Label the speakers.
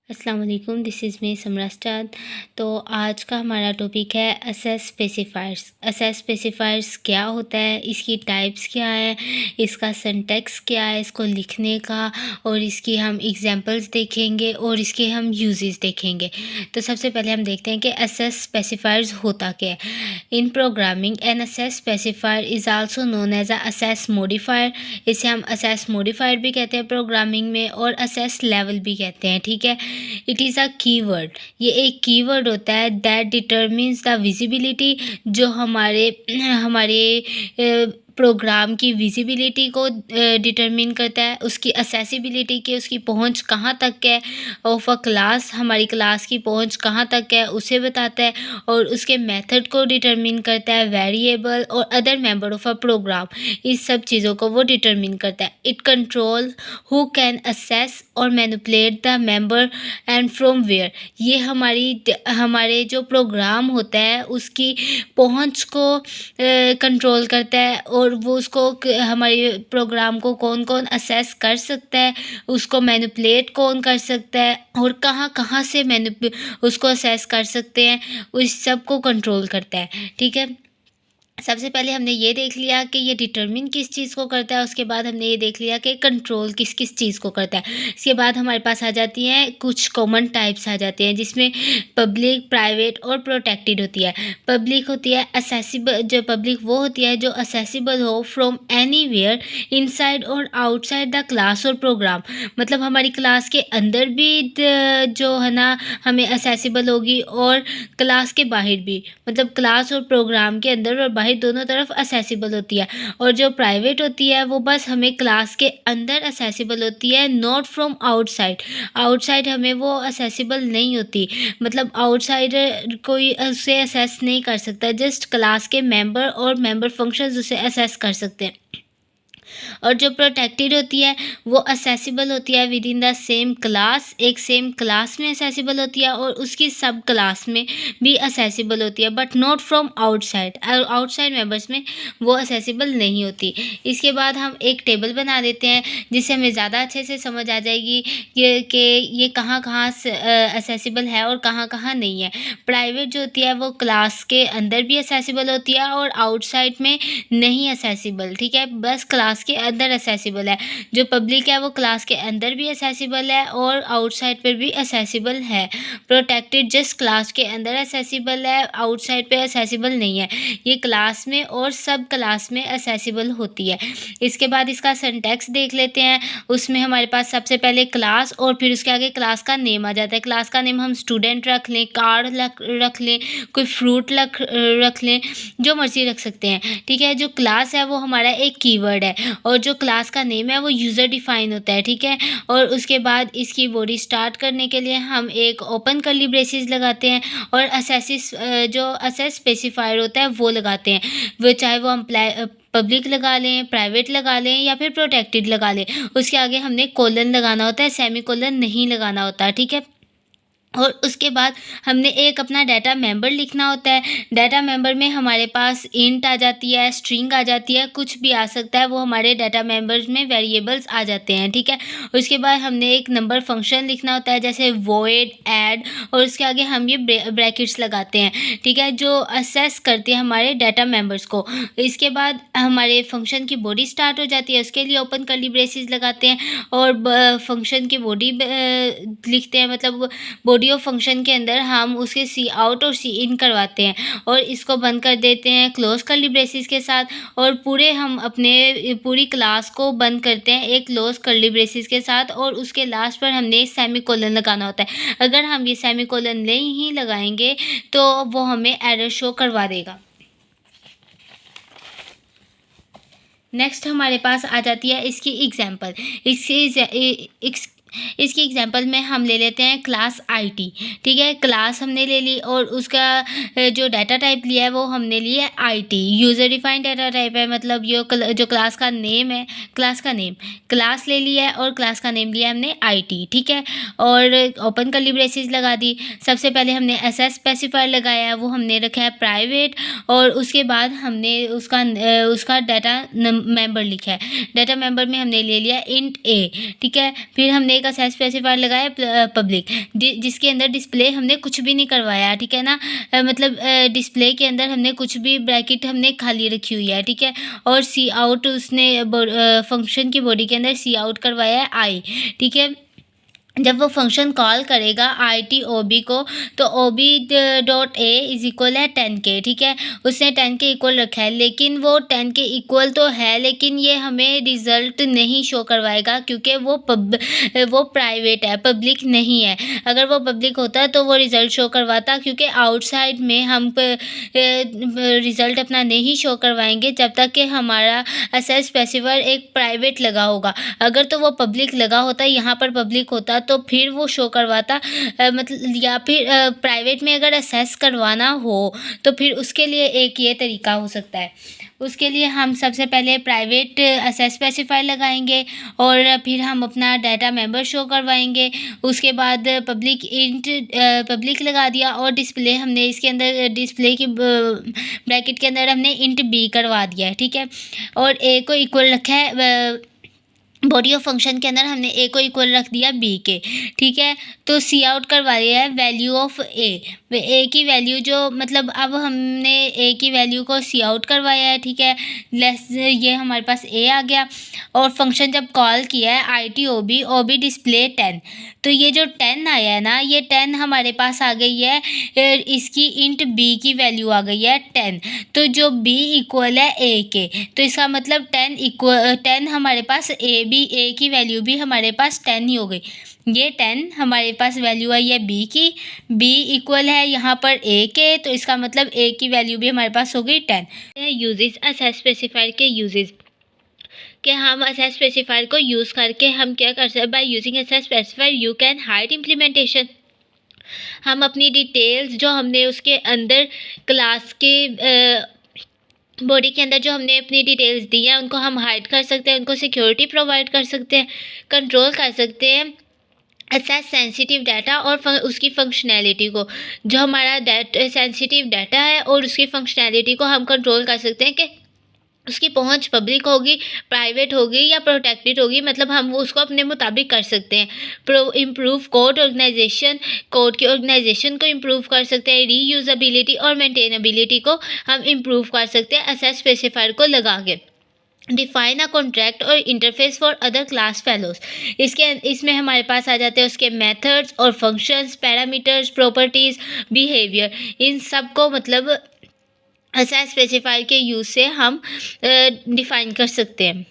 Speaker 1: अस्सलाम वालेकुम, this is me समरास्टाद। तो आज का हमारा टॉपिक है असेस स्पेसिफायर्स। असेस स्पेसिफायर्स क्या होता है, इसकी टाइप्स क्या है, इसका सिंटैक्स क्या है, इसको लिखने का, और इसकी हम एग्जांपल्स देखेंगे और इसके हम यूजेस देखेंगे। तो सबसे पहले हम देखते हैं कि असेस स्पेसिफायर्स होता क्या है। In programming an access specifier is also known as a access modifier. इसे हम असेस मॉडिफायर भी कहते हैं प्रोग्रामिंग में, और असेस लेवल भी कहते हैं। ठीक है, इट इज़ अ कीवर्ड। ये एक कीवर्ड होता है दैट डिटरमिन्स द विजिबिलिटी, जो हमारे हमारे प्रोग्राम की विजिबिलिटी को डिटरमिन करता है, उसकी असेसिबिलिटी की, उसकी पहुंच कहाँ तक है, ऑफ अ क्लास, हमारी क्लास की पहुंच कहाँ तक है उसे बताता है, और उसके मेथड को डिटरमिन करता है, वेरिएबल और other member of a program, इस सब चीज़ों को वो डिटरमिन करता है। It control who can access और manipulate the member and from where. ये हमारे जो प्रोग्राम होता है उसकी पहुंच को कंट्रोल करता है, और वो उसको हमारे प्रोग्राम को कौन कौन असेस कर सकता है, उसको मैनिपुलेट कौन कर सकता है, और कहाँ कहाँ से उसको असेस कर सकते हैं, उस सब को कंट्रोल करता है। ठीक है, सबसे पहले हमने ये देख लिया कि ये डिटरमिन किस चीज़ को करता है, उसके बाद हमने ये देख लिया कि कंट्रोल किस किस चीज़ को करता है। इसके बाद हमारे पास आ जाती हैं कुछ कॉमन टाइप्स आ जाते हैं, जिसमें पब्लिक, प्राइवेट और प्रोटेक्टेड होती है। पब्लिक होती है असेसिबल, जो पब्लिक वो होती है जो असेसिबल हो फ्रॉम एनीवेयर इनसाइड और आउटसाइड द क्लास और प्रोग्राम। मतलब हमारी क्लास के अंदर भी जो है ना हमें असेसिबल होगी, और क्लास के बाहर भी, मतलब क्लास और प्रोग्राम के अंदर और बाहर दोनों तरफ असेसिबल होती है। और जो प्राइवेट होती है वो बस हमें क्लास के अंदर असेसिबल होती है, नॉट फ्रॉम आउटसाइड। आउटसाइड हमें वो असेसिबल नहीं होती, मतलब आउटसाइडर कोई उसे असेस नहीं कर सकता, जस्ट क्लास के मेंबर और मेंबर फंक्शंस उसे असेस कर सकते हैं। और जो प्रोटेक्टेड होती है वो असेसिबल होती है with in the same class, एक सेम क्लास में असेसिबल होती है, और उसकी सब क्लास में भी असेसिबल होती है, but not from outside. Outside members में वो असेसिबल नहीं होती। इसके बाद हम एक टेबल बना देते हैं जिससे हमें ज़्यादा अच्छे से समझ आ जाएगी कि ये कहाँ कहाँ असेसिबल है और कहाँ कहाँ नहीं है। प्राइवेट जो होती है वो क्लास के अंदर भी असेसिबल होती है और आउटसाइड में नहीं असेसिबल। ठीक है, बस क्लास के अंदर असेसिबल है। जो पब्लिक है वो क्लास के अंदर भी असेसिबल है और आउटसाइड पर भी असेसिबल है। प्रोटेक्टेड जस्ट क्लास के अंदर असेसिबल है, आउटसाइड पे असेसिबल नहीं है। ये क्लास में और सब क्लास में असेसिबल होती है। इसके बाद इसका सिंटैक्स देख लेते हैं। उसमें हमारे पास सबसे पहले क्लास और फिर उसके आगे क्लास का नेम आ जाता है। क्लास का नेम हम स्टूडेंट रख लें, कार्ड रख लें, कोई फ्रूट रख लें, जो मर्जी रख सकते हैं। ठीक है, जो क्लास है वो हमारा एक कीवर्ड है, और जो क्लास का नेम है वो यूज़र डिफाइन होता है। ठीक है, और उसके बाद इसकी बॉडी स्टार्ट करने के लिए हम एक ओपन कर्ली ब्रेसेस लगाते हैं, और जो असेस स्पेसिफायर होता है वो लगाते हैं। वो चाहे वो हम पब्लिक लगा लें, प्राइवेट लगा लें, या फिर प्रोटेक्टेड लगा लें। उसके आगे हमने कोलन लगाना होता है, सेमी कोलन नहीं लगाना होता। ठीक है, और उसके बाद हमने एक अपना डाटा मेंबर लिखना होता है। डाटा मेंबर में हमारे पास इंट आ जाती है, स्ट्रिंग आ जाती है, कुछ भी आ सकता है, वो हमारे डाटा मेंबर्स में वेरिएबल्स आ जाते हैं। ठीक है, उसके बाद हमने एक नंबर फंक्शन लिखना होता है, जैसे वॉइड, ऐड, और उसके आगे हम ये ब्रैकेट्स लगाते हैं। ठीक है, जो असेस करते हैं हमारे डाटा मेंबर्स को। इसके बाद हमारे फंक्शन की बॉडी स्टार्ट हो जाती है, उसके लिए ओपन कर्ली ब्रेसेस लगाते हैं, और फंक्शन की बॉडी लिखते हैं, मतलब बॉडी ऑफ फंक्शन के अंदर हम उसके सी आउट और सी इन करवाते हैं, और इसको बंद कर देते हैं क्लोज कर्ली ब्रेसेस के साथ, और हम अपने पूरी क्लास को बंद करते हैं एक क्लोज कर्ली ब्रेसेस के साथ, और उसके लास्ट पर हमने सेमी कोलन लगाना होता है। अगर हम ये सेमी कोलन नहीं लगाएंगे तो वो हमें एरर शो करवा देगा। नेक्स्ट हमारे पास आ जाती है इसकी एग्जाम्पल। इसकी एग्जांपल में हम ले लेते हैं क्लास आईटी। ठीक है, क्लास हमने ले ली, और उसका जो डाटा टाइप लिया है वो हमने लिया है IT, user defined data type है। मतलब जो क्लास का नेम है, क्लास का नेम, क्लास ले लिया है और क्लास का नेम लिया है हमने आईटी। ठीक है, और ओपन कर्ली ब्रेसेस लगा दी। सबसे पहले हमने असेस स्पेसिफायर लगाया है, वो हमने रखा है प्राइवेट, और उसके बाद हमने उसका डाटा मेंबर लिखा है। डाटा मेंबर में हमने ले लिया इंट ए। ठीक है, फिर हमने एक असेस स्पेसिफायर लगाया पब्लिक, जिसके अंदर डिस्प्ले हमने कुछ भी नहीं करवाया, ठीक है ना। मतलब डिस्प्ले के अंदर हमने कुछ भी ब्रैकेट हमने खाली रखी हुई है, ठीक है। और सी आउट उसने फंक्शन की बॉडी के अंदर सी आउट करवाया है आई, ठीक है। जब वो फंक्शन कॉल करेगा आई टी ओ बी को, तो O B dot A is equal है 10K, ठीक है। उसने 10 के इक्वल रखा है, लेकिन वो 10 के इक्वल तो है, लेकिन ये हमें रिज़ल्ट नहीं शो करवाएगा, क्योंकि वो प्राइवेट है, पब्लिक नहीं है। अगर वो पब्लिक होता तो वो रिज़ल्ट शो करवाता, क्योंकि आउटसाइड में हम रिज़ल्ट अपना नहीं शो करवाएंगे जब तक कि हमारा असेस स्पेसिफायर एक प्राइवेट लगा होगा। अगर तो वो पब्लिक लगा होता, यहाँ पर पब्लिक होता, तो फिर वो शो करवाता। मतलब या फिर प्राइवेट में अगर असेस करवाना हो तो फिर उसके लिए एक ये तरीका हो सकता है। उसके लिए हम सबसे पहले प्राइवेट असेस स्पेसिफायर लगाएंगे और फिर हम अपना डाटा मेंबर शो करवाएंगे। उसके बाद पब्लिक लगा दिया और डिस्प्ले हमने इसके अंदर डिस्प्ले की ब्रैकेट के अंदर हमने इंट बी करवा दिया है, ठीक है। और ए को इक्वल रखा है, बॉडी ऑफ फंक्शन के अंदर हमने ए को इक्वल रख दिया बी के, ठीक है। तो सी आउट करवा दिया है वैल्यू ऑफ ए की वैल्यू, जो मतलब अब हमने ए की वैल्यू को सी आउट करवाया है, ठीक है। लेस ये हमारे पास ए आ गया। और फंक्शन जब कॉल किया है I T O B display 10, तो ये जो 10 आया है ना, ये 10 हमारे पास आ गई है, इसकी इंट बी की वैल्यू आ गई है 10। तो जो बी इक्वल है ए के, तो इसका मतलब 10 हमारे पास ए की वैल्यू भी हमारे पास 10 ही हो गई। ये 10 हमारे पास वैल्यू आई है बी की, बी इक्वल है यहाँ पर ए के, तो इसका मतलब ए की वैल्यू भी हमारे पास हो गई 10। यूजेस असेस स्पेसिफायर के यूजेस कि हम असेस स्पेसिफायर को यूज़ करके हम क्या कर सकते हैं। By using assess specifier you can hide implementation. हम अपनी डिटेल्स जो हमने उसके अंदर क्लास के बॉडी के अंदर जो हमने अपनी डिटेल्स दी हैं उनको हम हाइड कर सकते हैं, उनको सिक्योरिटी प्रोवाइड कर सकते हैं, कंट्रोल कर सकते हैं असेस सेंसिटिव डाटा और उसकी फंक्शनैलिटी को। जो हमारा सेंसिटिव डाटा है और उसकी फंक्शनैलिटी को हम कंट्रोल कर सकते हैं कि उसकी पहुंच पब्लिक होगी, प्राइवेट होगी या प्रोटेक्टेड होगी, मतलब हम वो उसको अपने मुताबिक कर सकते हैं। इम्प्रूव कोड की ऑर्गेनाइजेशन को इम्प्रूव कर सकते हैं। रीयूजेबिलिटी और मेंटेनेबिलिटी को हम इम्प्रूव कर सकते हैं असेस स्पेसिफायर को लगा के। डिफाइन अ कॉन्ट्रैक्ट और interface for other class fellows. इसमें हमारे पास आ जाते हैं उसके मेथड्स और फंक्शंस, पैरामीटर्स, प्रॉपर्टीज़, बिहेवियर, इन सब को मतलब असेस स्पेसिफायर के यूज़ से हम डिफ़ाइन कर सकते हैं।